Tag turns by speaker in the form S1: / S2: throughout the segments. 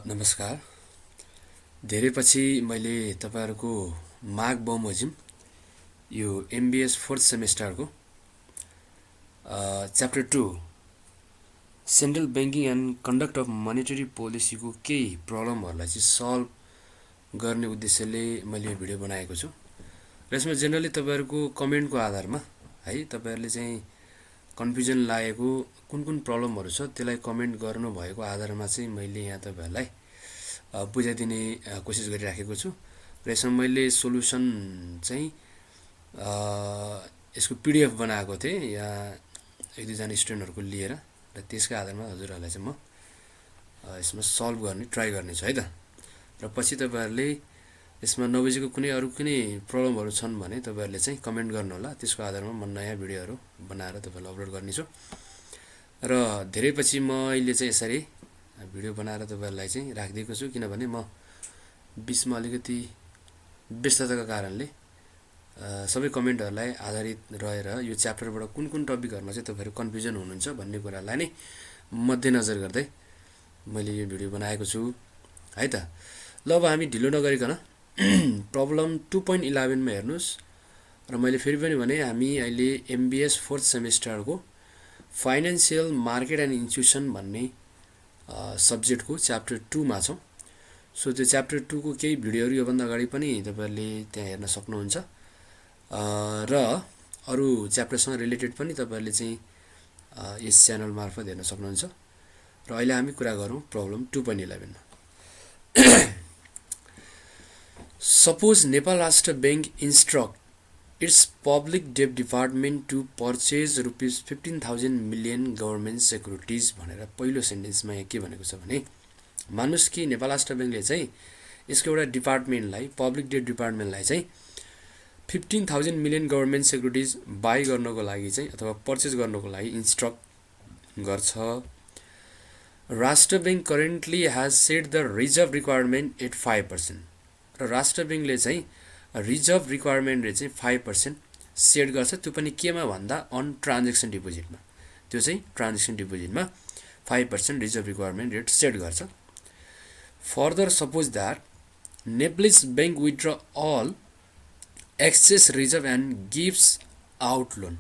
S1: नमस्कार। धेरै पछि मैले तपाईहरुको माघ बमोजिम यो एमबीएस 4th सेमेस्टरको chapter 2 central banking and conduct of monetary पोलिसीको केही प्रब्लमहरुलाई चाहिँ सल्भ गर्ने उद्देश्यले मैले यो भिडियो बनाएको छु। र यसमा जेनरली तपाईहरुको कमेन्टको आधारमा है तपाईहरुले चाहिँ कन्फ्युजन लागेको कुन प्रब्लमहरु छ त्यसलाई कमेन्ट गर्नु भएको आधारमा चाहिँ मैले यहाँ तपाईहरुलाई बुझाइदिने कोसिस गरिराखेको छु। र यसमा मैले सोलुसन चाहिँ यसको पीडीएफ बनाएको थिएँ यहाँ एक दुई जना स्टुडेन्टहरुको लिएर, र त्यसको आधारमा हजुरहरुलाई चाहिँ म यसमा सल्भ गर्ने ट्राई गर्ने छु है त। र पछि तपाईहरुले यसमा नबुझेको अरु कुनै प्रब्लमहरु छन् भने तपाईहरुले चाहिँ कमेन्ट गर्नु होला। त्यसको आधारमा म नयाँ भिडियोहरु बनाएर तपाईहरुलाई अपलोड गर्ने छु। र धेरै पछि मैले चाहिँ यसरी भिडियो बनाएर तपाईहरुलाई चाहिँ राखिदिएको छु, किनभने म बीचमा अलिकति व्यस्तताका कारणले सबै कमेन्टहरुलाई आधारित रहेर यो च्याप्टरबाट कुन टपिकहरुमा चाहिँ तपाईहरु कन्फ्युजन हुनुहुन्छ भन्ने कुरालाई नै मध्यनजर गर्दै मैले यो भिडियो बनाएको छु है त। ल अब हामी ढिलो नगरिकन प्रब्लम 2.11 मा हेर्नुस्। र मैले फेरि पनि भने हामी अहिले एमबीएस 4th सेमेस्टरको फाइनान्शियल मार्केट एन्ड इन्स्टिट्युसन भन्ने सब्जेक्टको च्याप्टर 2 मा छौं। सो त्यो च्याप्टर 2 को केही भिडियोहरु यो भन्दा अगाडि पनि तपाईहरुले त्यहाँ हेर्न सक्नुहुन्छ, र अरु च्याप्टरसँग रिलेटेड पनि तपाईहरुले चाहिँ यस च्यानल मार्फत हेर्न सक्नुहुन्छ। र अहिले हामी कुरा गरौं प्रब्लम 2.11 मा। Suppose Nepal Rashtra Bank instruct its public debt department to purchase rupees 15,000 million government securities भनेर पहिलो सेन्टेन्समा यहाँ के भनेको छ भने, मानुस् कि नेपाल राष्ट्र बैंकले चाहिँ यसको एउटा डिपार्टमेन्टलाई पब्लिक डेट डिपार्टमेन्टलाई चाहिँ 15,000 मिलियन गभर्नमेन्ट सेक्युरिटिज बाइ गर्नको लागि चाहिँ अथवा पर्चेज गर्नको लागि इन्स्ट्रक्ट गर्छ। राष्ट्र bank currently has set the reserve requirement at 5%। र राष्ट्र बैंकले चाहिँ रिजर्भ रिक्वायरमेन्ट रेट चाहिँ 5% सेट गर्छ। त्यो पनि केमा भन्दा अन ट्रान्ज्याक्सन डिपोजिटमा, त्यो चाहिँ ट्रान्ज्याक्सन डिपोजिटमा 5% रिजर्भ रिक्वायरमेन्ट रेट सेट गर्छ। Further suppose that Nepalese bank withdraw all excess reserve and gives out loan.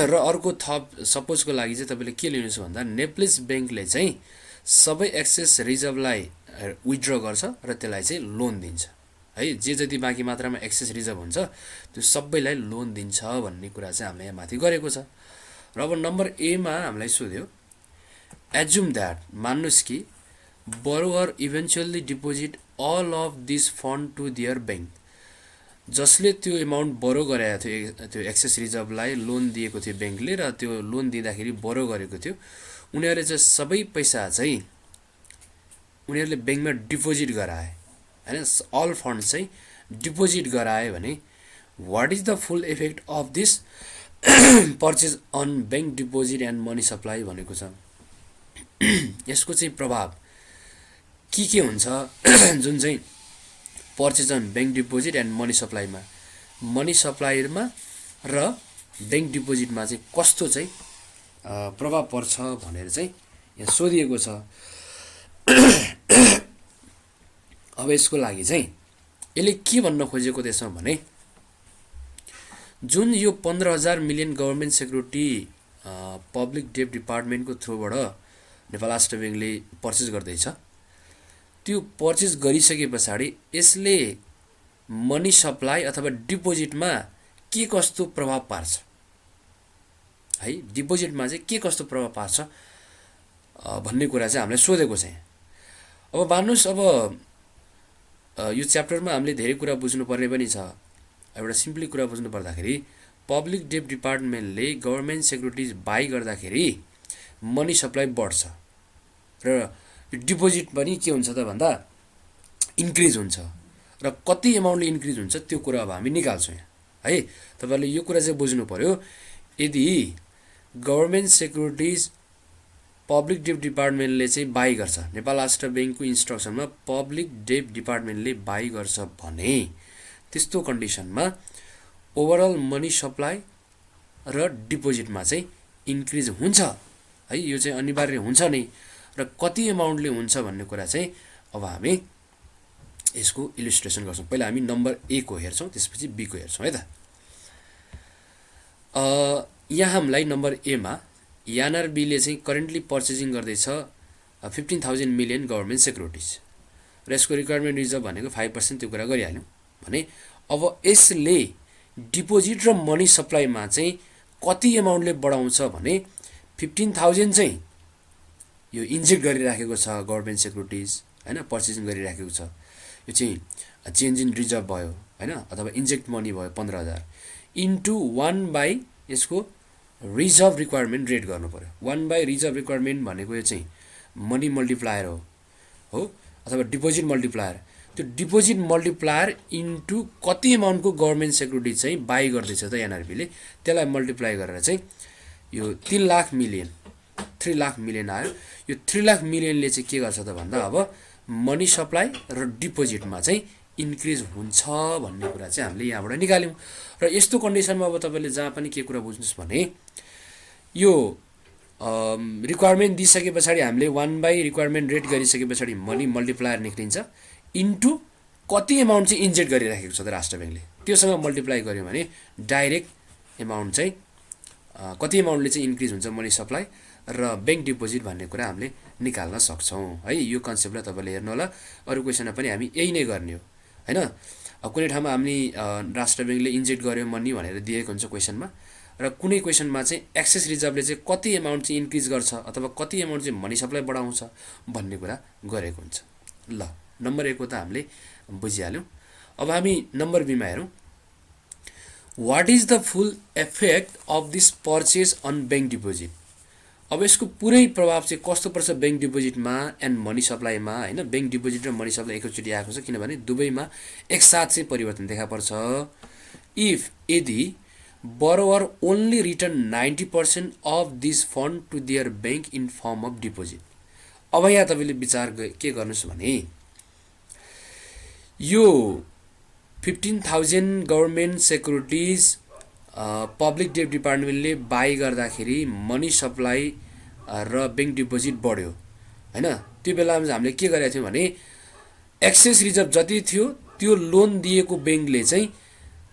S1: र अर्को थप सपोजको लागि चाहिँ तपाईले के लिनुहुन्छ भन्दा नेप्लिस बैंकले चाहिँ सबै एक्सेस रिजर्भलाई विथड्र गर्छ र त्यसलाई चाहिँ लोन दिन्छ है। जे जति बाँकी मात्रामा एक्सेस रिजर्भ हुन्छ त्यो सबैलाई लोन दिन्छ भन्ने कुरा चाहिँ हामीले यहाँ माथि गरेको छ। र अब नम्बर ए मा हामीलाई सोध्यो, एज्युम दैट मान्नुस् कि borrower eventually deposit all of this fund to their bank। जसले त्यो अमाउन्ट बोरो गरेको थियो, त्यो एक्सेस रिजर्भलाई लोन दिएको थियो बैंकले, र त्यो लोन दिँदाखेरि बोरो गरेको थियो, उनीहरुले चाहिँ सबै पैसा चाहिँ उनीहरुले बैंकमा डिपोजिट गराए हैन, अल फन्ड चाहिँ डिपोजिट गराए भने what is the full effect of this purchase on bank deposit and money supply भनेको छ। यसको चाहिँ प्रभाव के हुन्छ जुन चाहिँ purchase on bank deposit and money सप्लाईमा, मनी सप्लाईमा र बैंक डिपोजिटमा चाहिँ कस्तो चाहिँ प्रभाव पर्छ भनेर चाहिँ यहाँ सोधिएको छ। अब यसको लागि चाहिँ यसले के भन्न खोजेको त्यसमा भने, जुन यो 15,000 million government security public debt डिपार्टमेन्टको थ्रुबाट नेपाल राष्ट्र बैंकले पर्चेज गर्दैछ, त्यो पर्चेज गरिसके पछाडी यसले मनी सप्लाई अथवा डिपोजिटमा के कस्तो प्रभाव पार्छ है, डिपोजिटमा चाहिँ के कस्तो प्रभाव पार्छ भन्ने कुरा चाहिँ हामीले सोधेको छ। अब मान्नुस् अब यो च्याप्टरमा हामीले धेरै कुरा बुझ्नु पर्ने पनि छ। एउटा सिम्पली कुरा बुझ्नु पर्दाखेरि पब्लिक डेट डिपार्टमेन्टले गभर्नमेन्ट सेक्युरिटिज बाइ गर्दाखेरि मनी सप्लाई बढ्छ र डिपोजिट पनि के हुन्छ त भन्दा इन्क्रिज हुन्छ, र कति अमाउन्टले इन्क्रिज हुन्छ त्यो कुरा अब हामी निकाल्छौं यहाँ है। तपाईहरुले यो कुरा चाहिँ बुझ्नु पर्यो, यदि गभर्नमेन्ट सेक्युरिटिज पब्लिक डेट डिपार्टमेन्टले चाहिँ बाइ गर्छ, नेपाल राष्ट्र बैंकको इन्स्ट्रक्सनमा पब्लिक डेट डिपार्टमेन्टले बाइ गर्छ भने त्यस्तो कन्डिसनमा ओभरअल मनी सप्लाई र डिपोजिटमा चाहिँ इन्क्रिज हुन्छ है, यो चाहिँ अनिवार्य हुन्छ नै। र कति एमाउन्टले हुन्छ भन्ने कुरा चाहिँ अब हामी यसको इलिस्ट्रेसन गर्छौँ। पहिला हामी नम्बर ए को हेर्छौँ, त्यसपछि बी को हेर्छौँ है त। यहाँ हामीलाई नम्बर एमा एनआरबीले चाहिँ करेन्टली पर्चेजिङ गर्दैछ 15,000 मिलियन गभर्मेन्ट सेक्युरिटिज र यसको रिक्वायरमेन्ट रिजर्भ भनेको 5% त्यो कुरा गरिहाल्यौँ भने अब यसले डिपोजिट र मनी सप्लाईमा चाहिँ कति एमाउन्टले बढाउँछ भने 15,000 चाहिँ यो इन्जेक्ट गरिराखेको छ गभर्मेन्ट सेक्युरिटिज हैन, पर्चेजिङ गरिराखेको छ। यो चाहिँ चेन्ज इन रिजर्भ भयो हैन, अथवा इन्जेक्ट मनी भयो 15,000 इन्टु 1 / यसको रिजर्भ रिक्वायरमेन्ट रेट गर्नु पर्यो। 1 / रिजर्भ रिक्वायरमेन्ट भनेको यो चाहिँ मनी मल्टिप्लायर हो अथवा डिपोजिट मल्टिप्लायर। त्यो डिपोजिट मल्टिप्लायर इन्टु कति एमाउन्टको गभर्मेन्ट सेक्युरिटी चाहिँ बाई गर्दैछ त एनआरबीले, त्यसलाई मल्टिप्लाई गरेर चाहिँ यो 3 लाख मिलियन आयो। यो 3 लाख मिलियनले चाहिँ के गर्छ त भन्दा अब मनी सप्लाई र डिपोजिटमा चाहिँ इन्क्रिज हुन्छ भन्ने कुरा चाहिँ हामीले यहाँबाट निकाल्यौँ। र यस्तो कन्डिसनमा अब तपाईँले जहाँ पनि के कुरा बुझ्नुहोस् भने यो रिक्वायरमेन्ट दिइसके पछाडि हामीले 1 / रिक्वायरमेन्ट रेट गरिसके पछाडि मनी मल्टिप्लायर निक्लिन्छ इन्टु कति एमाउन्ट चाहिँ इन्जेक्ट गरिराखेको छ त राष्ट्र ब्याङ्कले, त्योसँग मल्टिप्लाई गर्यो भने डाइरेक्ट एमाउन्ट चाहिँ कति एमाउन्टले चाहिँ इन्क्रिज हुन्छ मनी सप्लाई र ब्याङ्क डिपोजिट भन्ने कुरा हामीले निकाल्न सक्छौँ है। यो कन्सेप्टलाई तपाईँले हेर्नु होला। अरू क्वेसनमा पनि हामी यही नै गर्ने हो हैन। कुनै ठाउँमा हामी राष्ट्र ब्याङ्कले इन्जेक्ट गर्यो मनी भनेर दिएको हुन्छ क्वेसनमा, र कुनै क्वेसनमा चाहिँ एक्सेस रिजर्भले चाहिँ कति एमाउन्ट चाहिँ इन्क्रिज गर्छ अथवा कति एमाउन्ट चाहिँ मनी सप्लाई बढाउँछ भन्ने कुरा गरेको हुन्छ। ल नम्बर ए को त हामीले बुझिहाल्यौँ। अब हामी नम्बर बीमा हेरौँ। What is the full effect of this purchase on bank deposit. अब यसको पुरै प्रभाव चाहिँ कस्तो पर्छ ब्याङ्क डिपोजिटमा एन्ड मनी सप्लाईमा हैन। ब्याङ्क डिपोजिट र मनी सप्लाई एकैचोटि आएको छ किनभने दुवैमा एकसाथ चाहिँ परिवर्तन देखा पर्छ। इफ यदि borrower only return 90% of this fund to their bank in form of deposit। अब यहाँ तपाईँले विचार के गर्नुहोस् भने यो 15,000 गभर्मेन्ट सेक्युरिटिज पब्लिक डेट डिपार्टमेन्टले बाई गर्दाखेरि मनी सप्लाई र ब्याङ्क डिपोजिट बढ्यो हैन। त्यो बेलामा हामीले के गरेका थियौँ भने एक्सेस रिजर्भ जति थियो त्यो लोन दिएको ब्याङ्कले चाहिँ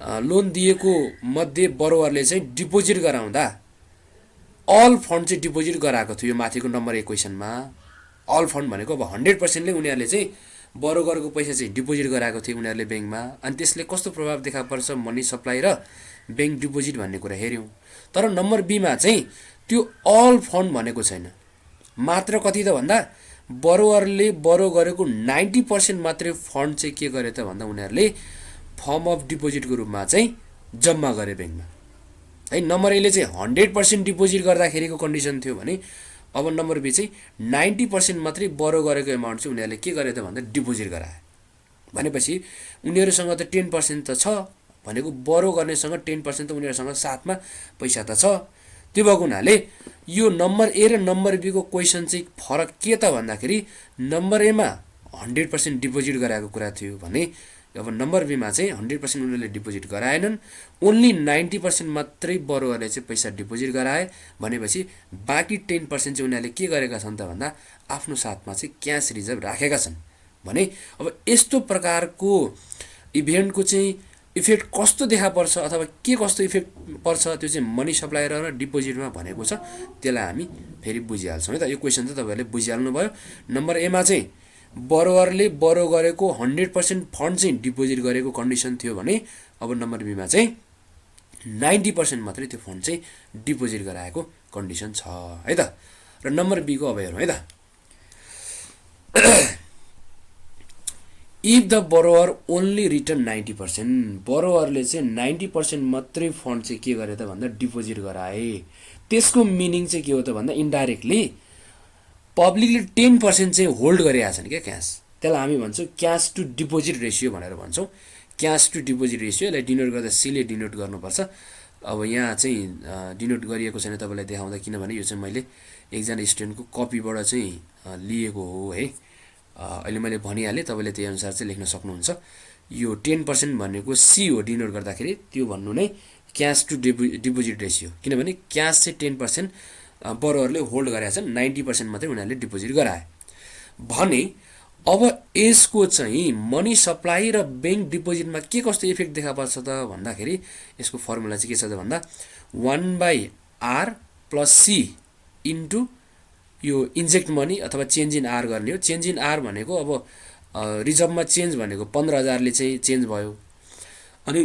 S1: लोन दिएको मध्ये बरोवरले चाहिँ डिपोजिट गराउँदा अल फन्ड चाहिँ डिपोजिट गराएको थियो। यो माथिको नम्बर 1 क्वेसनमा अल फन्ड भनेको अब 100%ले उनीहरूले चाहिँ बरोवरको पैसा चाहिँ डिपोजिट गराएको थियो उनीहरूले ब्याङ्कमा। अनि त्यसले कस्तो प्रभाव देखा पर्छ मनी सप्लाई र ब्याङ्क डिपोजिट भन्ने कुरा हेऱ्यौँ। तर नम्बर बीमा चाहिँ त्यो अल फन्ड भनेको छैन। मात्र कति त भन्दा बरोवरले बरो गरेको 90% मात्रै फन्ड चाहिँ के गरे त भन्दा उनीहरूले फर्म अफ डिपोजिटको रूपमा चाहिँ जम्मा गरे ब्याङ्कमा है। नम्बर एले चाहिँ 100% डिपोजिट गर्दाखेरिको कन्डिसन थियो भने अब नम्बर बी चाहिँ 90% मात्रै बरो गरेको एमाउन्ट चाहिँ उनीहरूले के गरे त भन्दा डिपोजिट गराए। भनेपछि उनीहरूसँग त 10% त छ भनेको बरो गर्नेसँग 10% त उनीहरूसँग साथमा पैसा त छ। त्यो भएको हुनाले यो नम्बर ए र नम्बर बी को क्वेसन चाहिँ फरक के त भन्दाखेरि नम्बर एमा 100% डिपोजिट गराएको कुरा थियो भने अब नम्बर बीमा चाहिँ 100% उनीहरूले डिपोजिट गराएनन्, ओन्ली 90% मात्रै बरोवरले चाहिँ पैसा डिपोजिट गराए। भनेपछि बाँकी 10% चाहिँ उनीहरूले के गरेका छन् त भन्दा आफ्नो साथमा चाहिँ क्यास रिजर्भ राखेका छन्। भने अब यस्तो प्रकारको इभेन्टको चाहिँ इफेक्ट कस्तो देखा पर्छ अथवा के कस्तो इफेक्ट पर्छ त्यो चाहिँ मनी सप्लाई र डिपोजिटमा भनेको छ, त्यसलाई हामी फेरि बुझिहाल्छौँ है त। यो क्वेसन चाहिँ तपाईँहरूले बुझिहाल्नु भयो। नम्बर एमा चाहिँ बरोवरले बरो गरेको 100% फन्ड चाहिँ डिपोजिट गरेको कन्डिसन थियो भने अब नम्बर बीमा चाहिँ 90% मात्रै त्यो फन्ड चाहिँ डिपोजिट गराएको कन्डिसन छ है त। र नम्बर बी को अब हेरौँ है त। इफ द बरोवर ओन्ली रिटर्न 90%, बरोवरले चाहिँ 90% मात्रै फन्ड चाहिँ के गरे त भन्दा डिपोजिट गराए। त्यसको मिनिङ चाहिँ के हो त भन्दा इन्डाइरेक्टली पब्लिकले 10% चाहिँ होल्ड गरिरहेको छन् क्या क्यास। त्यसलाई हामी भन्छौँ क्यास टु डिपोजिट रेसियो भनेर भन्छौँ। क्यास टु डिपोजिट रेसियो यसलाई डिनोट गर्दा सीले डिनोट गर्नुपर्छ। अब यहाँ चाहिँ डिनोट गरिएको छैन तपाईँलाई देखाउँदा किनभने यो चाहिँ मैले एकजना स्टुडेन्टको कपीबाट चाहिँ लिएको हो है। अहिले मैले भनिहालेँ, तपाईँले त्यही अनुसार चाहिँ लेख्न सक्नुहुन्छ। यो 10% भनेको सी हो डिनोट गर्दाखेरि, त्यो भन्नु नै क्यास टु डिपोजिट रेसियो। किनभने क्यास चाहिँ 10% बरोहरूले होल्ड गरेका छन्, 90% मात्रै उनीहरूले डिपोजिट गराए भने अब यसको चाहिँ मनी सप्लाई र ब्याङ्क डिपोजिटमा के कस्तो इफेक्ट देखा पर्छ त भन्दाखेरि यसको फर्मुला चाहिँ के छ त भन्दा 1/r + c इन्टु यो इन्जेक्ट मनी अथवा चेन्ज इन आर गर्ने हो। चेन्ज इन आर भनेको अब रिजर्भमा चेन्ज भनेको 15,000ले चाहिँ चेन्ज भयो, अनि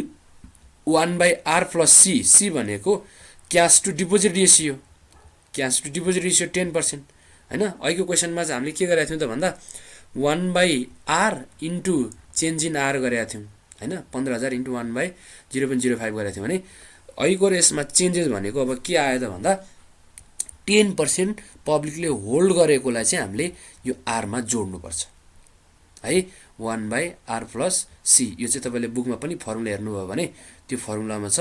S1: 1/r + c भनेको cash to deposit ratio, cash to deposit ratio 10%, होइन। अहिलेको क्वेसनमा चाहिँ हामीले के गरेका थियौँ त भन्दा 1/r into change in are गरेका थियौँ, होइन। 15,000 इन्टु 1/0.05 गरेका थियौँ भने अहिलेको यसमा चेन्जेस भनेको अब के आयो त भन्दा 10% पब्लिकले होल्ड गरेकोलाई चाहिँ हामीले यो आरमा जोड्नुपर्छ है, 1/r + c। यो चाहिँ तपाईँले बुकमा पनि फर्मुला हेर्नुभयो भने त्यो फर्मुलामा छ।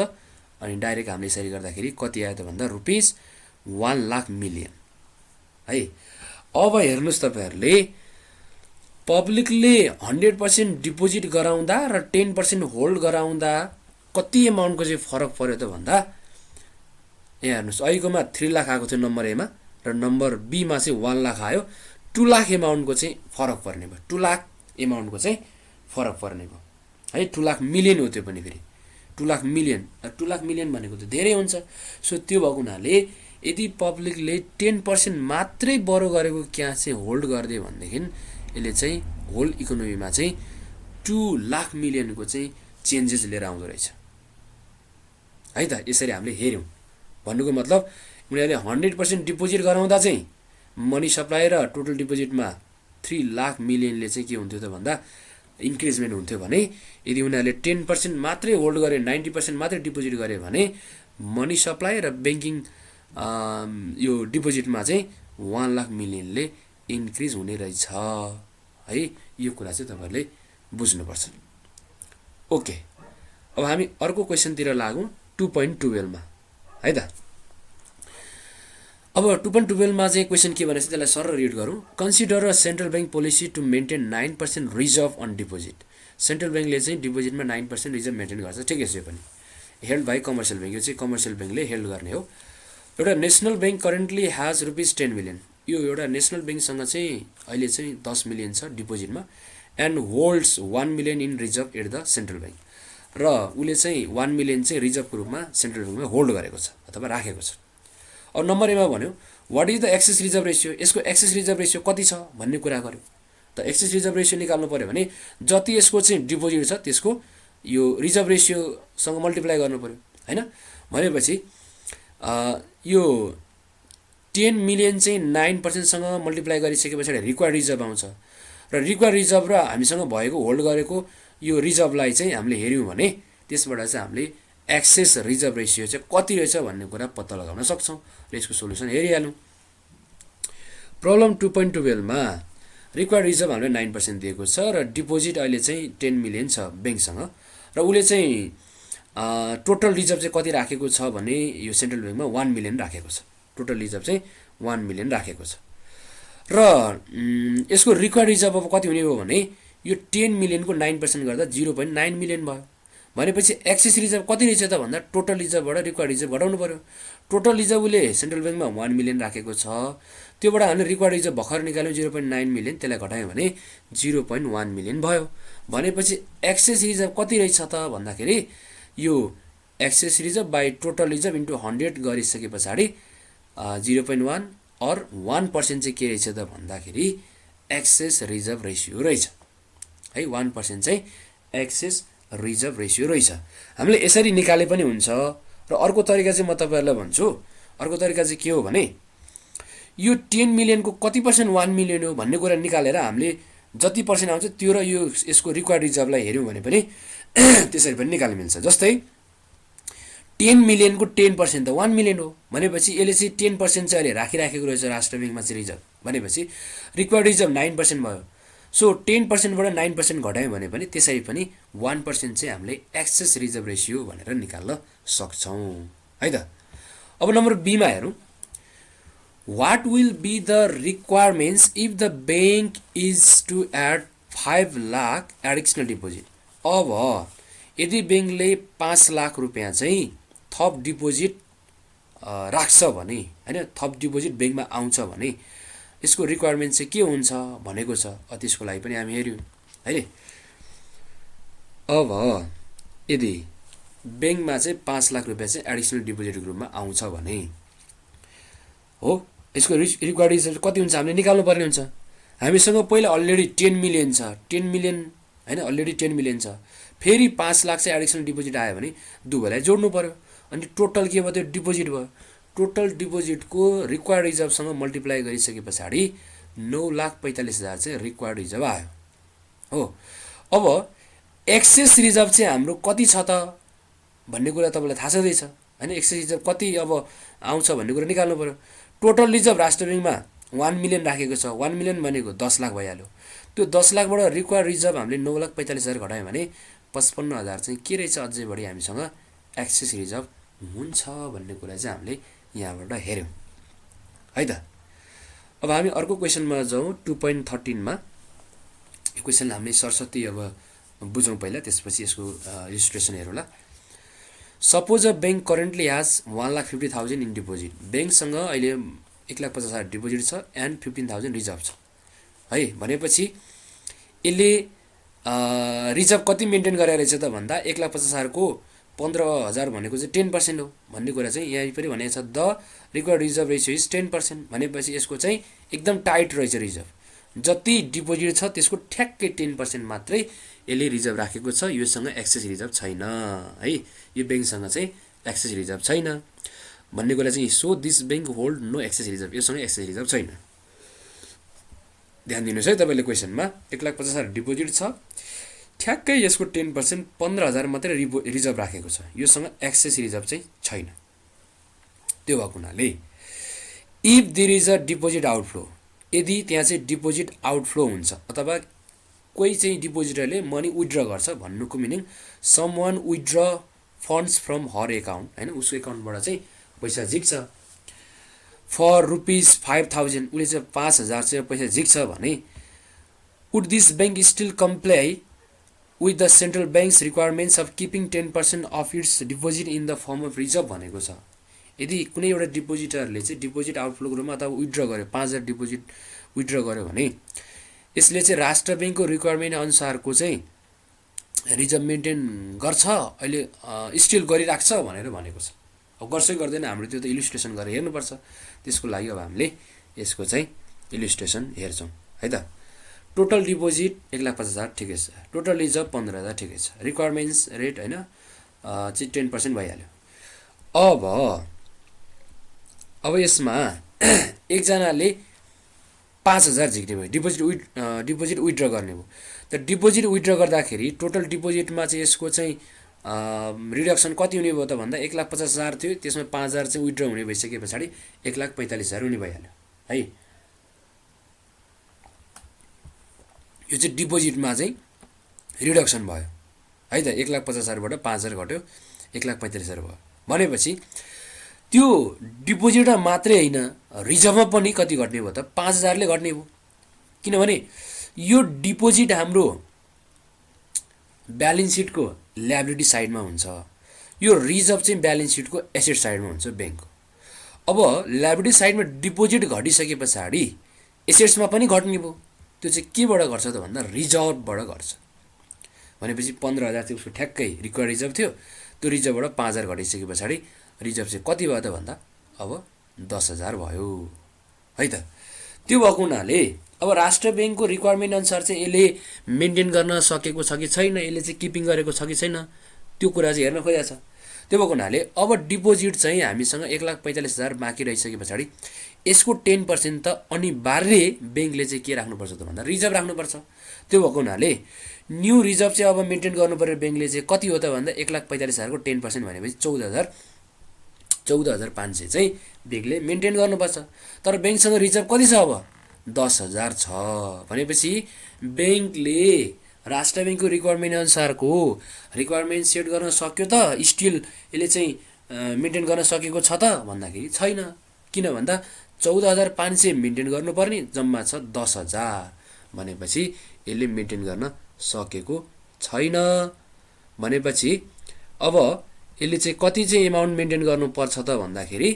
S1: अनि डाइरेक्ट हामीले यसरी गर्दाखेरि कति आयो त भन्दा ₹1,00,000 मिलियन है। अब हेर्नुहोस् तपाईँहरूले पब्लिकले 100% डिपोजिट गराउँदा र 10% होल्ड गराउँदा कति एमाउन्टको चाहिँ फरक पर्यो त भन्दा यहाँ हेर्नुहोस्, अहिलेकोमा 3 लाख आएको थियो नम्बर एमा र नम्बर बीमा चाहिँ 1 लाख आयो। 2 लाख एमाउन्टको चाहिँ फरक पर्ने भयो, 2 लाख एमाउन्टको चाहिँ फरक पर्ने भयो है। 2 लाख मिलियन हो त्यो पनि फेरि 2 लाख मिलियन, 2 लाख मिलियन भनेको त धेरै हुन्छ। सो त्यो भएको हुनाले यदि पब्लिकले 10% मात्रै बरो गरेको क्यास चाहिँ होल्ड गरिदियो भनेदेखि यसले चाहिँ होल इकोनोमीमा चाहिँ 2 लाख मिलियनको चाहिँ चेन्जेस लिएर आउँदो रहेछ है त। यसरी हामीले हेऱ्यौँ भन्नुको मतलब उनीहरूले 100% डिपोजिट गराउँदा चाहिँ मनी सप्लाई र टोटल डिपोजिटमा 3 लाख मिलियनले चाहिँ के हुन्थ्यो त भन्दा इन्क्रिजमेन्ट हुन्थ्यो भने यदि उनीहरूले 10% मात्रै होल्ड गरे, 90% मात्रै डिपोजिट गरे भने मनी सप्लाई र ब्याङ्किङ यो डिपोजिटमा चाहिँ 1 लाख मिलियनले इन्क्रिज हुने रहेछ है। यो कुरा चाहिँ तपाईँहरूले बुझ्नुपर्छ। ओके, अब हामी अर्को क्वेसनतिर लागौँ 2.12 मा है त। अब 2.12 मा चाहिँ क्वेसन के भनेपछि त्यसलाई सर रिड गरौँ। Consider a central bank policy to maintain 9% reserve on deposit. Central ब्याङ्कले चाहिँ डिपोजिटमा 9% रिजर्भ मेन्टेन गर्छ, ठिकै छ। यो पनि हेल्ड बाई कमर्सियल ब्याङ्क, यो चाहिँ कमर्सियल ब्याङ्कले हेल्ड गर्ने हो। एउटा नेसनल ब्याङ्क करेन्टली ह्याज ₹10 मिलियन। यो एउटा नेसनल ब्याङ्कसँग चाहिँ अहिले चाहिँ 10 मिलियन छ डिपोजिटमा and holds 1 million in reserve at the central bank. र उसले चाहिँ 1 मिलियन चाहिँ रिजर्भको रूपमा सेन्ट्रल ब्याङ्कमा होल्ड गरेको छ अथवा राखेको छ। अब नम्बर एमा भन्यो what is the excess reserve ratio, यसको एक्सेस रिजर्भ रेसियो कति छ भन्ने कुरा गर्यो। त एक्सेस रिजर्भ रेसियो निकाल्नु पऱ्यो भने जति यसको चाहिँ डिपोजिट छ त्यसको यो रिजर्भ रेसियोसँग मल्टिप्लाई गर्नु पऱ्यो, होइन। भनेपछि यो 10 मिलियन चाहिँ 9%सँग मल्टिप्लाई गरिसके पछाडि रिक्वायर्ड रिजर्भ आउँछ र रिक्वायर्ड रिजर्भ र हामीसँग भएको होल्ड गरेको यो रिजर्भलाई चाहिँ हामीले हेऱ्यौँ भने त्यसबाट चाहिँ हामीले एक्सेस रिजर्भ रेसियो चाहिँ कति रहेछ भन्ने कुरा पत्ता लगाउन सक्छौँ र यसको सोल्युसन हेरिहालौँ। प्रब्लम 2.12 मा रिक्वायर्ड रिजर्भ हामीले 9% दिएको छ र डिपोजिट अहिले चाहिँ 10 मिलियन छ ब्याङ्कसँग र उसले चाहिँ टोटल रिजर्भ चाहिँ कति राखेको छ भने यो सेन्ट्रल ब्याङ्कमा 1 मिलियन राखेको छ। टोटल रिजर्भ चाहिँ 1 मिलियन राखेको छ र यसको रिक्वायर्ड रिजर्भ अब कति हुने हो भने यो 10 मिलियनको 9% गर्दा 0.9 मिलियन भयो। भनेपछि एक्सेस रिजर्भ कति रहेछ त भन्दा टोटल रिजर्भबाट रिक्वायर्ड रिजर्भ घटाउनु पऱ्यो। टोटल रिजर्भ उसले सेन्ट्रल ब्याङ्कमा 1 मिलियन राखेको छ, त्योबाट हामीले रिक्वायर्ड रिजर्भ भर्खर निकाल्यौँ 0.9 मिलियन, त्यसलाई घटायौँ भने 0.1 मिलियन भयो। भनेपछि एक्सेस रिजर्भ कति रहेछ त भन्दाखेरि यो excess reserve by total reserve into 100 गरिसके पछाडि 0.1 और 1% चाहिँ के रहेछ त भन्दाखेरि एक्सेस रिजर्भ रेसियो रहेछ है। 1% चाहिँ एक्सेस रिजर्भ रेसियो रहेछ। हामीले यसरी निकाले पनि हुन्छ र अर्को तरिका चाहिँ म तपाईँहरूलाई भन्छु। अर्को तरिका चाहिँ के हो भने यो 10 मिलियनको कति पर्सेन्ट 1 मिलियन हो भन्ने कुरा निकालेर हामीले जति पर्सेन्ट आउँछ त्यो र यो यसको रिक्वायर्ड रिजर्भलाई हेऱ्यौँ भने पनि त्यसरी पनि निकाल्न मिल्छ। जस्तै 10 मिलियनको 10% त 1 मिलियन हो भनेपछि यसले चाहिँ 10% चाहिँ अहिले राखिराखेको रहेछ राष्ट्र ब्याङ्कमा चाहिँ रिजर्भ, भनेपछि रिक्वायर्ड रिजर्भ 9% भयो। सो 10%बाट 9% घटायौँ भने पनि त्यसरी पनि 1% चाहिँ हामीले एक्सेस रिजर्भ रेसियो भनेर निकाल्न सक्छौँ है त। अब नम्बर बीमा हेरौँ। What will be the requirements if the bank is to add 5 lakh additional deposit. अब यदि ब्याङ्कले 5 लाख रुपियाँ चाहिँ थप डिपोजिट राख्छ भने हैन, थप डिपोजिट ब्याङ्कमा आउँछ भने यसको रिक्वायरमेन्ट चाहिँ के हुन्छ भनेको छ। त्यसको लागि पनि हामी हेऱ्यौँ है। अब यदि ब्याङ्कमा चाहिँ 5 लाख रुपियाँ चाहिँ एडिसनल डिपोजिटको रूपमा आउँछ भने हो, यसको रिक्वायर्ड रिजर्भ कति हुन्छ हामीले निकाल्नु पर्ने हुन्छ। हामीसँग पहिला अलरेडी 10 मिलियन छ, 10 मिलियन हैन, अलरेडी 10 मिलियन छ, फेरि 5 लाख चाहिँ एडिसनल डिपोजिट आयो भने दुवैलाई जोड्नु पर्यो। अनि टोटल के भयो, त्यो डिपोजिट भयो। टोटल डिपोजिटको रिक्वायर्ड रिजर्भसँग मल्टिप्लाई गरिसके पछाडि 9,45,000 चाहिँ रिक्वायर्ड रिजर्भ आयो हो। अब एक्सेस रिजर्भ चाहिँ हाम्रो कति छ त भन्ने कुरा तपाईँलाई थाहा छँदैछ हैन। एक्सेस रिजर्भ कति अब आउँछ भन्ने कुरा निकाल्नु पर्यो। टोटल रिजर्भ राष्ट्र ब्याङ्कमा 1 मिलियन राखेको छ। 1 मिलियन भनेको 10 लाख भइहाल्यो। त्यो 10 लाखबाट रिक्वायर्ड रिजर्भ हामीले 9,45,000 घटायौँ भने 55,000 चाहिँ के रहेछ, अझै बढी हामीसँग एक्सेस रिजर्भ हुन्छ भन्ने कुरा चाहिँ हामीले यहाँबाट हेऱ्यौँ है त। अब हामी अर्को क्वेसनमा जाउँ 2.13 मा। यो क्वेसन हामीले सरस्वती अब बुझौँ पहिला, त्यसपछि यसको इलिस्ट्रेसन हेरौँला। Suppose a bank currently has 1,50,000 in deposit. ब्याङ्कसँग अहिले 1,50,000 डिपोजिट छ एन्ड 15,000 रिजर्भ छ है। भनेपछि यसले रिजर्भ कति मेन्टेन गरेर रहेछ त भन्दा 1,50,000 को 15,000 भनेको चाहिँ 10% हो भन्ने कुरा चाहिँ यहाँ पनि भनेको छ। The required reserve ratio is 10%। भनेपछि यसको चाहिँ एकदम टाइट रहेछ रिजर्भ। जति डिपोजिट छ त्यसको ठ्याक्कै 10% मात्रै यसले रिजर्भ राखेको छ। योसँग एक्सेस रिजर्भ छैन है। यो ब्याङ्कसँग चाहिँ एक्सेस रिजर्भ छैन भन्ने कुरा चाहिँ so this bank hold no excess reserve. योसँग एक्सेस रिजर्भ छैन। ध्यान दिनुहोस् है तपाईँले क्वेसनमा 1,50,000 डिपोजिट छ, ठ्याक्कै यसको 10% 15,000 मात्रै रिजर्भ राखेको छ। योसँग एक्सेस रिजर्भ चाहिँ छैन। त्यो भएको हुनाले if there is a deposit outflow, यदि त्यहाँ चाहिँ डिपोजिट आउटफ्लो हुन्छ अथवा कोही चाहिँ डिपोजिटरले मनी विथड्र गर्छ भन्नुको meaning someone withdraw funds from her account हैन, उसको एकाउन्टबाट चाहिँ पैसा झिक्छ फर ₹5,000, उसले चाहिँ 5,000 चाहिँ पैसा झिक्छ भने would this bank still comply with the central bank's requirements of keeping 10% of its deposit in the form of reserve भनेको छ। यदि कुनै एउटा डिपोजिटरले चाहिँ डिपोजिट आउटफ्लोको रूपमा अथवा विथड्र गर्यो, 5,000 डिपोजिट विथड्र गर्यो भने यसले चाहिँ राष्ट्र ब्याङ्कको रिक्वायरमेन्ट अनुसारको चाहिँ रिजर्भ मेन्टेन गर्छ, अहिले स्टिल गरिराख्छ भनेर भनेको छ। अब गर्छ कि गर्दैन हाम्रो त्यो त इलिस्ट्रेसन गरेर हेर्नुपर्छ। त्यसको लागि अब हामीले यसको चाहिँ इलिस्ट्रेसन हेर्छौँ है त। टोटल डिपोजिट 1,50,000 ठिकै छ, टोटल रिजर्भ 15,000 ठिकै छ, रिक्वायरमेन्ट्स रेट होइन चाहिँ 10% भइहाल्यो। अब यसमा एकजनाले 5,000 झिक्ने भयो, डिपोजिट विथड्र गर्ने भयो। त डिपोजिट विथड्र गर्दाखेरि टोटल डिपोजिटमा चाहिँ यसको चाहिँ रिडक्सन कति हुने भयो त भन्दा 1,50,000 थियो, त्यसमा 5,000 चाहिँ विथड्र हुने भइसके पछाडि 1,45,000 हुने भइहाल्यो है। यो चाहिँ डिपोजिटमा चाहिँ रिडक्सन भयो है त। 1,50,000बाट 5,000 घट्यो, 1,45,000 भयो। भनेपछि त्यो डिपोजिटमा मात्रै होइन रिजर्भमा पनि कति घट्ने भयो त 5,000ले घट्ने भयो। किनभने यो डिपोजिट हाम्रो ब्यालेन्स सिटको ल्याबिलिटी साइडमा हुन्छ, यो रिजर्भ चाहिँ ब्यालेन्स सिटको एसेट साइडमा हुन्छ ब्याङ्कको। अब ल्याबिलिटी साइडमा डिपोजिट घटिसके पछाडि एसेट्समा पनि घट्ने भयो। त्यो चाहिँ केबाट घट्छ त भन्दा रिजर्भबाट घट्छ। भनेपछि 15,000 चाहिँ उसको ठ्याक्कै रिक्वायर्ड रिजर्भ थियो, त्यो रिजर्भबाट 5,000 घटिसके पछाडि रिजर्भ चाहिँ कति भयो त भन्दा अब 10,000 भयो है त। त्यो भएको हुनाले अब राष्ट्र ब्याङ्कको रिक्वायरमेन्ट अनुसार चाहिँ यसले मेन्टेन गर्न सकेको छ कि छैन, यसले चाहिँ किपिङ गरेको छ कि छैन, त्यो कुरा चाहिँ हेर्न खोजेको छ। त्यो भएको हुनाले अब डिपोजिट चाहिँ हामीसँग 1,45,000 बाँकी रहिसके पछाडि यसको 10% त अनिवार्य ब्याङ्कले चाहिँ के राख्नुपर्छ त भन्दा रिजर्भ राख्नुपर्छ। त्यो भएको हुनाले न्यू रिजर्भ चाहिँ अब मेन्टेन गर्नु पर्यो ब्याङ्कले चाहिँ कति हो त भन्दा 1,45,000 को 10% भनेपछि 14,500 चाहिँ ब्याङ्कले मेन्टेन गर्नुपर्छ। तर ब्याङ्कसँग रिजर्भ कति छ अब 10,000 छ। भनेपछि ब्याङ्कले राष्ट्र ब्याङ्कको रिक्वायरमेन्ट अनुसारको रिक्वायरमेन्ट सेट गर्न सक्यो त, स्टिल यसले चाहिँ मेन्टेन गर्न सकेको छ त भन्दाखेरि छैन। किन भन्दा 14,500 मेन्टेन गर्नुपर्ने, जम्मा छ 10,000 भनेपछि यसले मेन्टेन गर्न सकेको छैन। भनेपछि अब यसले चाहिँ कति चाहिँ एमाउन्ट मेन्टेन गर्नुपर्छ त भन्दाखेरि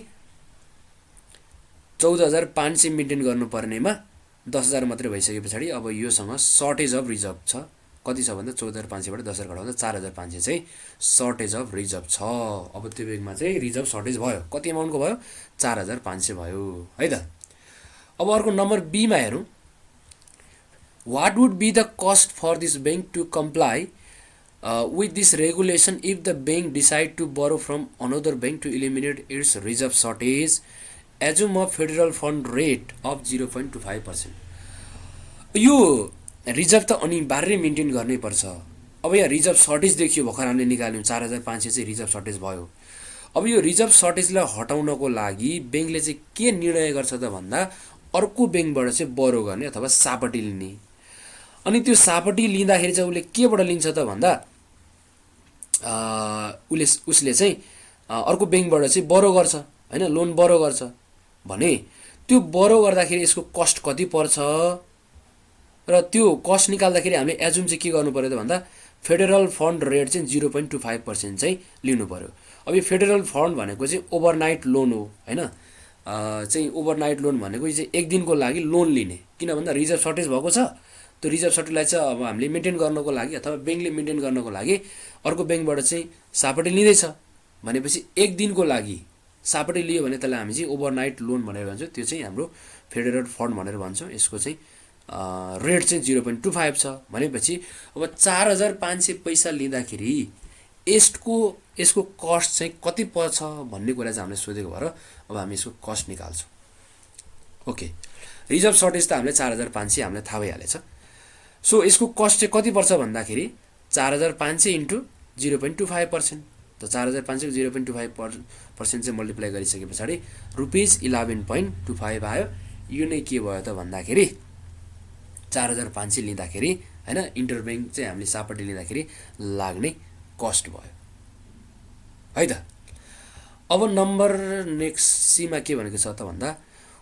S1: 14,500 मेन्टेन गर्नुपर्नेमा 10,000 मात्रै भइसके पछाडि अब योसँग सर्टेज अफ रिजर्भ छ। कति छ भन्दा 14,500बाट 10,000 घटाउँदा 4,500 चाहिँ सर्टेज अफ रिजर्भ छ। अब त्यो बेगमा चाहिँ रिजर्भ सर्टेज भयो। कति एमाउन्टको भयो? 4,500 भयो है त। अब अर्को नम्बर बीमा हेरौँ। What would be the cost for this bank to comply with this regulation if the bank decide to borrow from another bank to eliminate its reserve shortage? Assume a federal fund rate of 0.25%. यो reserve त अनिवार्य maintain गर्नै पर्छ। अब यहाँ reserve shortage देखियो भर्खर हामीले निकाल्यौँ 4,500 चाहिँ रिजर्भ सर्टेज भयो। अब यो रिजर्भ सर्टेजलाई हटाउनको लागि ब्याङ्कले चाहिँ के निर्णय गर्छ त भन्दा अर्को ब्याङ्कबाट चाहिँ बरो गर्ने अथवा सापटी लिने। अनि त्यो सापटी लिँदाखेरि चाहिँ उसले केबाट लिन्छ त भन्दा उसले चाहिँ अर्को ब्याङ्कबाट चाहिँ बरो गर्छ हैन, लोन बरो गर्छ भने त्यो बरो गर्दाखेरि यसको कस्ट कति पर्छ र त्यो कस्ट निकाल्दाखेरि हामीले एजुम चाहिँ के गर्नु पर्यो त भन्दा फेडरल फन्ड रेट चाहिँ 0.25% चाहिँ लिनु पर्यो। अब यो फेडरल फन्ड भनेको चाहिँ ओभरनाइट लोन हो हैन, चाहिँ ओभरनाइट लोन भनेको चाहिँ एक दिनको लागि लोन लिने। किन भन्दा रिजर्भ सर्टेज भएको छ, त्यो रिजर्भ सर्टेजलाई चाहिँ अब हामीले मेन्टेन गर्नको लागि अथवा ब्याङ्कले मेन्टेन गर्नको लागि अर्को ब्याङ्कबाट चाहिँ सापटी लिँदैछ भनेपछि एक दिनको लागि सापटी लियो भने त्यसलाई हामी चाहिँ ओभरनाइट लोन भनेर भन्छौँ। त्यो चाहिँ हाम्रो फेडरल फन्ड भनेर भन्छौँ। यसको चाहिँ रेट चाहिँ 0.25 छ भनेपछि अब 4,500 पैसा लिँदाखेरि यसको कस्ट चाहिँ कति पर्छ भन्ने कुरा चाहिँ हामीले सोधेको भएर अब हामी यसको कस्ट निकाल्छौँ। ओके, रिजर्भ सर्टेज त हामीले 4,500 हामीलाई थाहा भइहालेछ। सो यसको कस्ट चाहिँ कति पर्छ भन्दाखेरि 4,500 इन्टु 0.25%। त 4,500 0.25% चाहिँ मल्टिप्लाई गरिसके पछाडि ₹11.25 आयो। यो नै के भयो त भन्दाखेरि 4,500 लिँदाखेरि हैन इन्टरब्याङ्क चाहिँ हामीले सापटी लिँदाखेरि लाग्ने कस्ट भयो है त। अब नम्बर नेक्स्ट सीमा के भनेको छ त भन्दा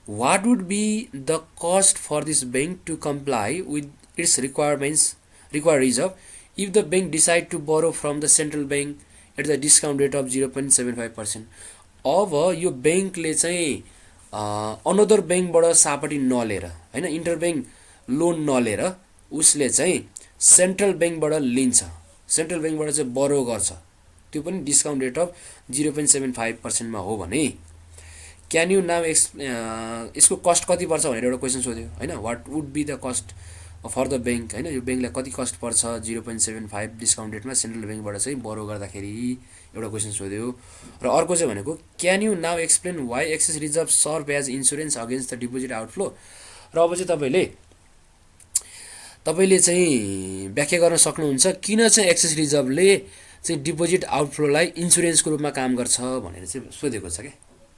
S1: what would be the cost for this bank to comply with its required reserve if the bank decide to borrow from the central bank at the discount rate of 0.75%. अब यो ब्याङ्कले चाहिँ another ब्याङ्कबाट सापटी नलिएर हैन इन्टरब्याङ्क लोन नलिएर उसले चाहिँ central ब्याङ्कबाट लिन्छ, सेन्ट्रल ब्याङ्कबाट चाहिँ बरो गर्छ, त्यो पनि डिस्काउन्ट रेट अफ 0.75% मा हो भने क्यान यु नाउ यसको कस्ट कति पर्छ भनेर एउटा क्वेसन सोध्यो हैन। What would be the cost for the bank हैन, यो ब्याङ्कलाई कति कस्ट पर्छ 0.75 डिस्काउन्ट रेटमा सेन्ट्रल ब्याङ्कबाट चाहिँ बरो गर्दाखेरि एउटा क्वेसन सोध्यो। र अर्को चाहिँ भनेको can you now explain why excess reserve serve as insurance against the deposit outflow. र अब चाहिँ तपाईँले चाहिँ व्याख्या गर्न सक्नुहुन्छ किन चाहिँ एक्सेस रिजर्भले चाहिँ डिपोजिट आउटफ्लोलाई इन्सुरेन्सको रूपमा काम गर्छ भनेर चाहिँ सोधेको छ क्या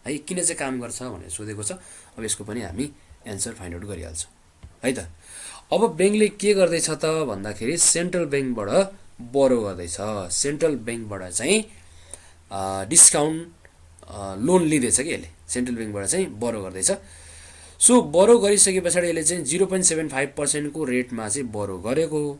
S1: है, किन चाहिँ काम गर्छ भनेर सोधेको छ। अब यसको पनि हामी एन्सर फाइन्ड आउट गरिहाल्छौँ है त। अब ब्याङ्कले के गर्दैछ त भन्दाखेरि सेन्ट्रल ब्याङ्कबाट बरो गर्दैछ, सेन्ट्रल ब्याङ्कबाट चाहिँ डिस्काउन्ट लोन लिँदैछ कि यसले सेन्ट्रल ब्याङ्कबाट चाहिँ बरो गर्दैछ। सो बरो गरिसके पछाडि यसले चाहिँ 0.75% को रेटमा चाहिँ बरो गरेको हो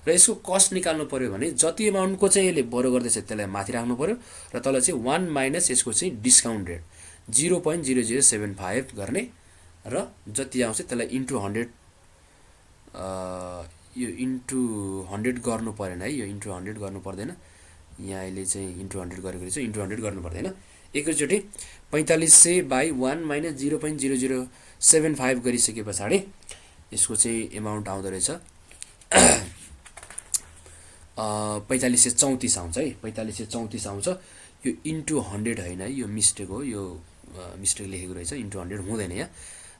S1: र यसको कस्ट निकाल्नु पर्यो भने जति एमाउन्टको चाहिँ यसले बरो गर्दैछ त्यसलाई माथि राख्नु पर्यो र तल चाहिँ 1 माइनस यसको चाहिँ डिस्काउन्ट रेट 0.0075 गर्ने र जति आउँछ त्यसलाई इन्टु 100 यो इन्टु 100 गर्नु परेन है, यो इन्टु 100 गर्नु पर्दैन। यहाँ अहिले चाहिँ इन्टु 100 गरेको रहेछ, इन्टु 100 गर्नु पर्दैन। एकैचोटि 4500 बाई 1 माइनस 0.0075 गरिसके पछाडि यसको चाहिँ एमाउन्ट आउँदो रहेछ 4534 आउँछ है, 4534 आउँछ। यो इन्टु 100 होइन है, यो मिस्टेक हो, यो मिस्टेक लेखेको रहेछ, इन्टु 100 हुँदैन यहाँ।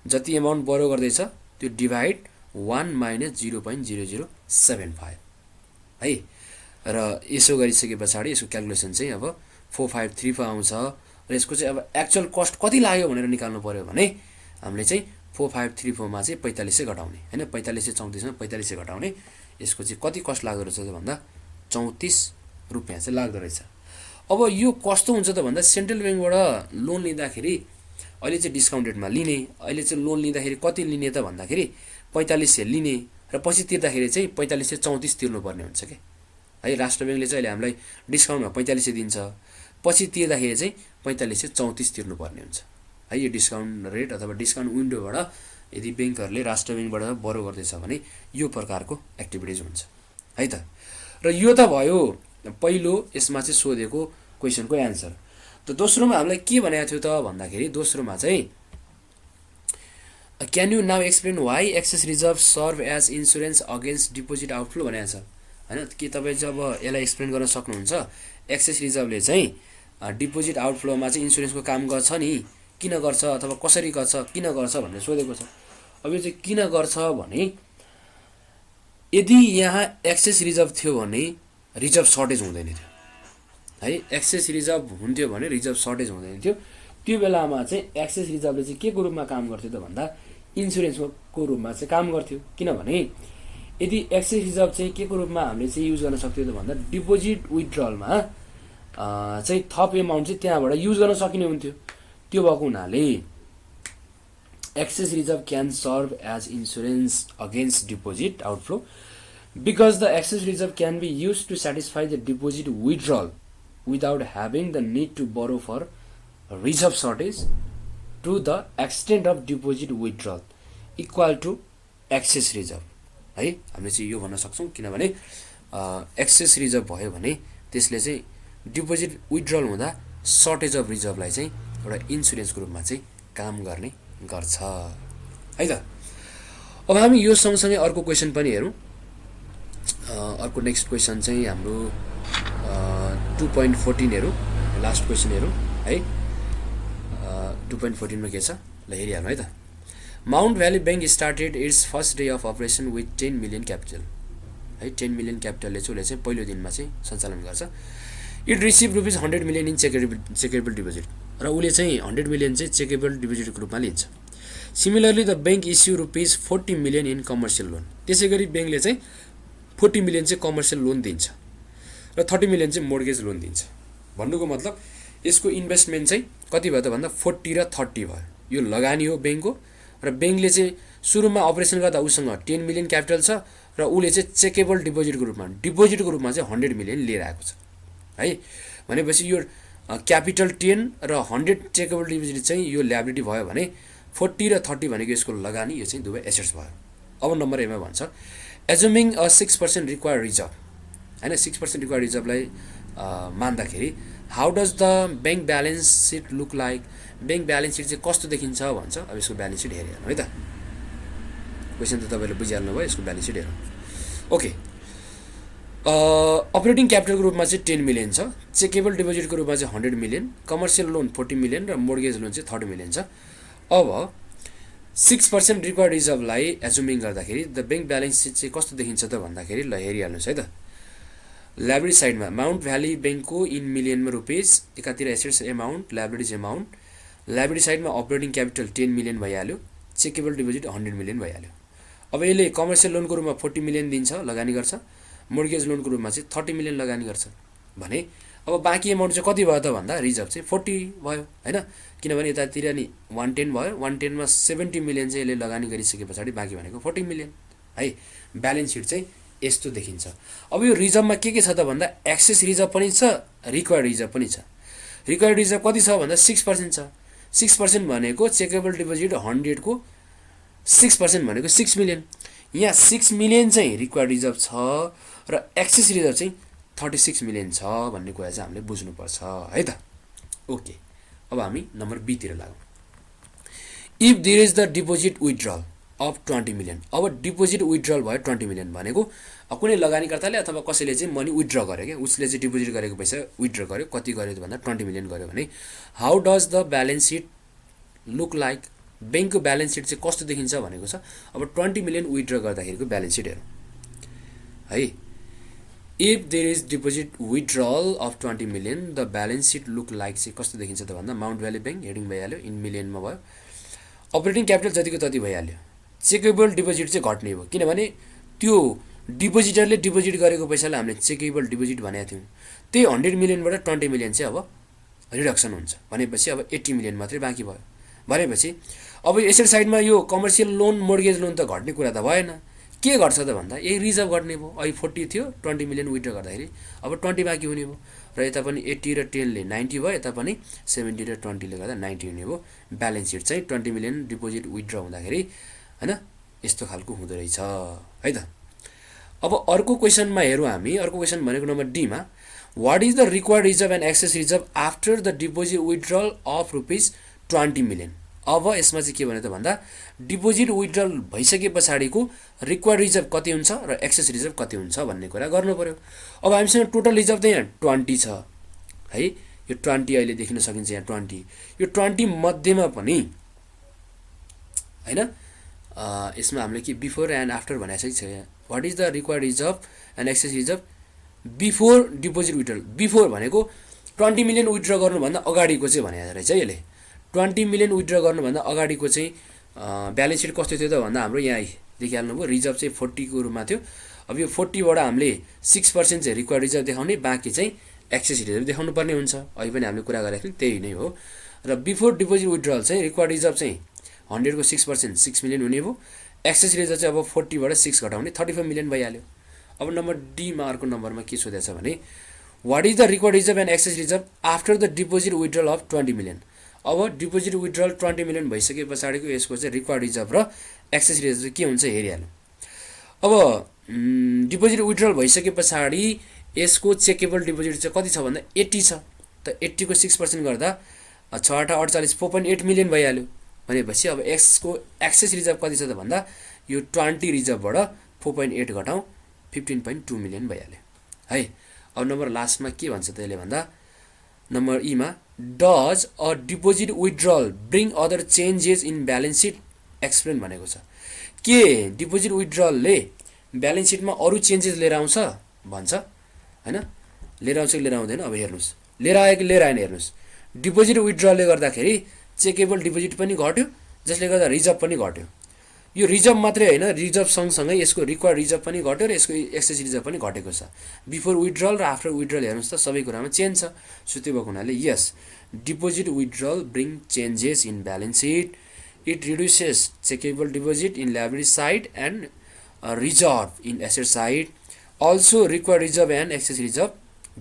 S1: जति एमाउन्ट बरो गर्दैछ त्यो डिभाइड 1 माइनस 0.0075 है। र यसो गरिसके पछाडि यसको क्यालकुलेसन चाहिँ अब 4534 आउँछ र यसको चाहिँ अब एक्चुअल कस्ट कति लाग्यो भनेर निकाल्नु पर्यो भने हामीले चाहिँ 4534 मा चाहिँ 4500 घटाउने हैन, 4534 मा 4500 घटाउने यसको चाहिँ कति कस्ट लाग्दो रहेछ त भन्दा 34 रुपैयाँ चाहिँ लाग्दो रहेछ। अब यो कस्तो हुन्छ त भन्दा सेन्ट्रल ब्याङ्कबाट लोन लिँदाखेरि अहिले चाहिँ डिस्काउन्ट रेटमा लिने, अहिले चाहिँ लोन लिँदाखेरि कति लिने त भन्दाखेरि 4500 लिने र पछि तिर्दाखेरि चाहिँ 4534 तिर्नुपर्ने हुन्छ कि है। राष्ट्र ब्याङ्कले चाहिँ अहिले हामीलाई डिस्काउन्टमा 4500 दिन्छ, पछि तिर्दाखेरि चाहिँ 4534 तिर्नुपर्ने हुन्छ है। यो डिस्काउन्ट रेट अथवा डिस्काउन्ट विन्डोबाट यदि ब्याङ्कहरूले राष्ट्र ब्याङ्कबाट बरो गर्दैछ भने यो प्रकारको एक्टिभिटिज हुन्छ है त। र यो त भयो पहिलो यसमा चाहिँ सोधेको क्वेसनको एन्सर। त दोस्रोमा हामीलाई के भनेको थियो त भन्दाखेरि दोस्रोमा चाहिँ can you now explain why excess reserve serve as insurance against deposit outflow भनेको छ होइन। के तपाईँ चाहिँ अब यसलाई एक्सप्लेन गर्न सक्नुहुन्छ एक्सेस रिजर्भले चाहिँ डिपोजिट आउटफ्लोमा चाहिँ इन्सुरेन्सको काम गर्छ नि, किन गर्छ अथवा कसरी गर्छ, किन गर्छ भनेर सोधेको छ। अब यो चाहिँ किन गर्छ भने यदि यहाँ एक्सेस रिजर्भ थियो भने रिजर्भ सर्टेज हुँदैन थियो है। एक्सेस रिजर्भ हुन्थ्यो भने रिजर्भ सर्टेज हुँदैन थियो। त्यो बेलामा चाहिँ एक्सेस रिजर्भले चाहिँ के को रूपमा काम गर्थ्यो त भन्दा इन्सुरेन्सको रूपमा चाहिँ काम गर्थ्यो। किनभने यदि एक्सेस रिजर्भ चाहिँ के को रूपमा हामीले चाहिँ युज गर्न सक्थ्यो त भन्दा डिपोजिट विथड्रलमा चाहिँ थप एमाउन्ट चाहिँ त्यहाँबाट युज गर्न सकिने हुन्थ्यो। त्यो भएको हुनाले excess reserve can serve as insurance against deposit outflow because the excess reserve can be use to satisfy the deposit withdrawal without having the need to borrow for reserve shortage to the extent of deposit withdrawal equal to excess reserve है। हामीले चाहिँ यो भन्न सक्छौँ किनभने access reserve भयो भने त्यसले चाहिँ डिपोजिट विथड्रल हुँदा सर्टेज अफ रिजर्भलाई चाहिँ एउटा इन्सुरेन्सको रूपमा चाहिँ काम गर्ने गर्छ है त। अब हामी यो सँगसँगै अर्को क्वेसन पनि हेरौँ। अर्को नेक्स्ट क्वेसन चाहिँ हाम्रो 2.14 हेरौँ, लास्ट क्वेसन हेरौँ है। 2.14 मा के छ ल हेरिहालौँ है त। Mount Valley bank started it's first day of operation with 10 million capital है। 10 मिलियन क्यापिटलले चाहिँ उसले चाहिँ पहिलो दिनमा चाहिँ सञ्चालन गर्छ। It receive rupees 100 million in checkable deposit र उसले चाहिँ 100 मिलियन चाहिँ चेकेबल डिपोजिटको रूपमा लिन्छ। Similarly the bank issue rupees 40 million in commercial loan. त्यसै गरी ब्याङ्कले चाहिँ 40 मिलियन चाहिँ कमर्सियल लोन दिन्छ र 30 मिलियन चाहिँ मोर्गेज लोन दिन्छ। भन्नुको मतलब यसको इन्भेस्टमेन्ट चाहिँ कति भयो त भन्दा 40 र 30 भयो। यो लगानी हो ब्याङ्कको र ब्याङ्कले चाहिँ सुरुमा अपरेसन गर्दा उसँग 10 मिलियन क्यापिटल छ र उसले चाहिँ चेकेबल डिपोजिटको रूपमा चाहिँ 100 मिलियन लिएर आएको छ है। भनेपछि यो क्यापिटल 10 र 100 चेकेबल डिपोजिट चाहिँ यो ल्याबिलिटी भयो भने 40 र 30 भनेको यसको लगानी, यो चाहिँ दुवै एसेट्स भयो। अब नम्बर एमा भन्छ एजुमिङ अ 6% रिक्वायर्ड रिजर्भ हैन। 6% रिक्वायर्ड रिजर्भलाई मान्दाखेरि how does the bank balance sheet look like. Bank balance sheet चाहिँ कस्तो देखिन्छ भन्छ। अब यसको ब्यालेन्स सिट हेरिहाल्नु है त। क्वेसन त तपाईँले बुझिहाल्नु भयो, यसको ब्यालेन्स सिट हेरौँ। ओके, अपरेटिङ क्यापिटलको रूपमा चाहिँ 10 मिलियन छ, चेकेबल डिपोजिटको रूपमा चाहिँ 100 मिलियन, कमर्सियल लोन 40 मिलियन र मोर्गेज लोन चाहिँ 30 मिलियन छ। अब 6% रिक्वायर्ड रिजर्भलाई एजुमिङ गर्दाखेरि द ब्याङ्क ब्यालेन्स सिट चाहिँ कस्तो देखिन्छ त भन्दाखेरि ल हेरिहाल्नुहोस् है त। ल्याबिलिटी साइडमा माउन्ट भ्याली ब्याङ्कको इन मिलियनमा रुपिस, एकातिर assets amount, liabilities amount. Liability साइडमा अपरेटिङ क्यापिटल 10 मिलियन भइहाल्यो, चेकेबल डिपोजिट 100 मिलियन भइहाल्यो। अब यसले कमर्सियल लोनको रूपमा 40 मिलियन दिन्छ, लगानी गर्छ। मोर्गेज लोनको रूपमा चाहिँ 30 मिलियन लगानी गर्छ भने अब बाँकी एमाउन्ट चाहिँ कति भयो त भन्दा रिजर्भ चाहिँ 40 भयो हैन। किनभने यतातिर नि 110 भयो, 110 मा 70 मिलियन चाहिँ यसले लगानी गरिसके पछाडि बाँकी भनेको 40 मिलियन है। ब्यालेन्स सिट चाहिँ यस्तो देखिन्छ। अब यो रिजर्भमा के छ त भन्दा एक्सेस रिजर्भ पनि छ, रिक्वायर्ड रिजर्भ पनि छ। रिक्वायर्ड रिजर्भ कति छ भन्दा 6% छ। 6% भनेको चेकेबल डिपोजिट 100 को 6% भनेको 6 मिलियन। यहाँ 6 मिलियन चाहिँ रिक्वायर्ड रिजर्भ छ र एक्सेस रिजर्भ चाहिँ 36 मिलियन छ भन्ने कुरा चाहिँ हामीले बुझ्नुपर्छ है त। ओके, अब हामी नम्बर बी तिर लागौँ। If there is the deposit withdrawal of 20 million. अब डिपोजिट विथड्रल भयो 20 मिलियन भनेको कुनै लगानीकर्ताले अथवा कसैले चाहिँ मनी विथड्र गर्यो क्या, उसले चाहिँ डिपोजिट गरेको पैसा विथड्र गर्यो, कति गर्यो भन्दा 20 मिलियन गर्यो भने how does the balance sheet look like. ब्याङ्कको ब्यालेन्स सिट चाहिँ कस्तो देखिन्छ भनेको छ। अब 20 मिलियन विथड्र गर्दाखेरिको ब्यालेन्स सिट हेरौँ है। If there is deposit withdrawal of 20 million the balance sheet look like चाहिँ कस्तो देखिन्छ त भन्दा माउन्ट भ्याली ब्याङ्क हेडिङ भइहाल्यो, इन मिलियनमा भयो। अपरेटिङ क्यापिटल जतिको तति भइहाल्यो। चेकेबल डिपोजिट चाहिँ घट्ने भयो किनभने त्यो डिपोजिटरले डिपोजिट गरेको पैसालाई हामीले चेकेबल डिपोजिट भनेको थियौँ। त्यही 100 मिलियनबाट 20 मिलियन चाहिँ अब रिडक्सन हुन्छ भनेपछि अब 80 मिलियन मात्रै बाँकी भयो। भनेपछि अब एसेट साइडमा यो कमर्सियल लोन, मोर्गेज लोन त घट्ने कुरा त भएन। के घट्छ त भन्दा यही रिजर्भ घट्ने भयो। अहिले 40 थियो, 20 मिलियन विथड्र गर्दाखेरि अब 20 बाँकी हुने भयो। र यता पनि 80 र 10 ले 90 भयो, यता पनि 70 र 20 ले गर्दा 90 हुने भयो। ब्यालेन्स सिट चाहिँ 20 मिलियन डिपोजिट विथड्र हुँदाखेरि हैन यस्तो खालको हुँदो रहेछ है त। अब अर्को क्वेशनमा हेरौँ हामी। अर्को क्वेशन भनेको नम्बर डी मा what is the required reserve and excess reserve after the deposit withdrawal of ₹20 million. अब यसमा चाहिँ के भने त भन्दा डिपोजिट विथड्रल भइसके पछाडिको रिक्वायर्ड रिजर्भ कति हुन्छ र एक्सेस रिजर्भ कति हुन्छ भन्ने कुरा गर्नु पर्यो। अब हामीसँग टोटल रिजर्भ त यहाँ 20 छ है, यो 20 अहिले देखिन सकिन्छ यहाँ 20। यो 20 मध्येमा पनि हैन यसमा हामीले के बिफोर एन्ड आफ्टर भनेको छ। What is the required reserve and excess reserve before deposit withdrawal. Before भनेको 20 मिलियन विथड्र गर्नुभन्दा अगाडिको चाहिँ भनेको रहेछ यसले। 20 मिलियन विथड्र गर्नुभन्दा अगाडिको चाहिँ ब्यालेन्स सिट कस्तो थियो त भन्दा हाम्रो यहाँ देखिहाल्नुभयो रिजर्भ चाहिँ 40 को रूपमा थियो। अब यो 40 बाट हामीले 6% चाहिँ रिक्वायर्ड रिजर्भ देखाउने, बाँकी चाहिँ एक्सेस रिजर्भ देखाउनु पर्ने हुन्छ। अहिले पनि हामीले कुरा गरेको थियौँ त्यही नै हो। र बिफोर डिपोजिट विथड्रल चाहिँ रिक्वायर्ड रिजर्भ चाहिँ 100 को 6% 6 मिलियन हुने भयो। एक्सेस रिजर्भ चाहिँ अब 40 बाट 6 घटाउने 35 मिलियन भइहाल्यो। अब नम्बर डी मा अर्को नम्बरमा के सोधेछ भने what is the required reserve and excess reserve after the deposit withdrawal of 20 million. अब डिपोजिट विथड्रल 20 मिलियन भइसके पछाडिको यसको चाहिँ रिक्वायर्ड रिजर्भ र एक्सेस रिजर्भ के हुन्छ हेरिहाल्नु। अब डिपोजिट विथड्रल भइसके पछाडि यसको चेकेबल डिपोजिट चाहिँ कति छ भन्दा 80 छ। त 80 को 6% गर्दा 6 8 48 4.8 मिलियन भइहाल्यो। भनेपछि अब एक्सको एक्सेस रिजर्भ कति छ त भन्दा यो 20 रिजर्भबाट 4.8 घटाउँ 15.2 मिलियन भइहाल्यो है। अब नम्बर लास्टमा के भन्छ त यसले भन्दा नम्बर ई मा does a deposit withdrawal bring other changes in balance seat explain भनेको छ। के डिपोजिट विथड्रलले ब्यालेन्स सिटमा अरू चेन्जेस लिएर आउँछ भन्छ हैन। लिएर आउँछ कि लिएर आउँदैन अब हेर्नुस्। लिएर आयो कि लिएर आएन हेर्नुस्। डिपोजिट विथड्रलले गर्दाखेरि चेकेबल डिपोजिट पनि घट्यो, जसले गर्दा रिजर्भ पनि घट्यो। यो रिजर्भ मात्रै हैन, रिजर्भ सँगसँगै यसको रिक्वायर्ड रिजर्भ पनि घट्यो र यसको एक्सेस रिजर्भ पनि घटेको छ। बिफोर विथड्रल र आफ्टर विथड्रल हेर्नुस् त सबै कुरामा चेन्ज छ। सो त्यो भएको हुनाले यस deposit withdrawal bring changes in balance sheet, it reduces checkable deposit in liability side and reserve in asset side, also required reserve and excess reserve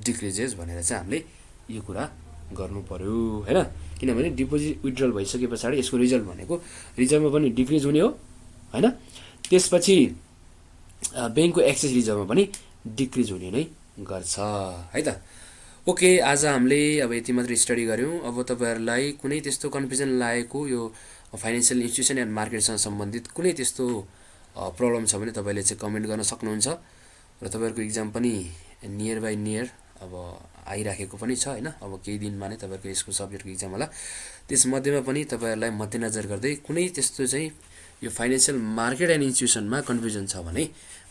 S1: decreases भनेर चाहिँ हामीले यो कुरा गर्नु पर्यो हैन। किनभने डिपोजिट विथड्रल भइसके पछाडि यसको रिजल्ट भनेको रिजर्भमा पनि डिक्रिज हुने हो हैन। त्यसपछि ब्याङ्कको एक्सेस रिजर्भमा पनि डिक्रिज हुने नै गर्छ है त। ओके, आज हामीले अब यति मात्र स्टडी गऱ्यौँ। अब तपाईहरुलाई कुनै त्यस्तो कन्फ्युजन लागेको यो फाइनान्शियल इन्स्टिट्युसन एन्ड मार्केटसँग सम्बन्धित कुनै त्यस्तो प्रब्लम छ भने तपाईले चाहिँ कमेन्ट गर्न सक्नुहुन्छ। र तपाईहरुको एक्जाम पनि नियर बाइ नियर अब आइराखेको पनि छ हैन। अब केही दिनमा नै तपाईहरुको यसको सब्जेक्टको एक्जाम होला। त्यसमध्येमा पनि तपाईहरुलाई मध्यनजर गर्दै कुनै त्यस्तो चाहिँ यो फाइनान्शियल मार्केट एन्ड इन्स्टिट्युसनमा कन्फ्युजन छ भने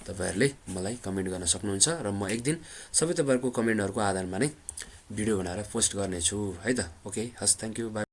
S1: तपाईहरुले मलाई कमेन्ट गर्न सक्नुहुन्छ र म एक दिन सबै तपाईहरुको कमेन्टहरुको आधारमा नै भिडियो बनाएर पोस्ट गर्नेछु है त। ओके, हस्, थ्यांक यू, बाइ।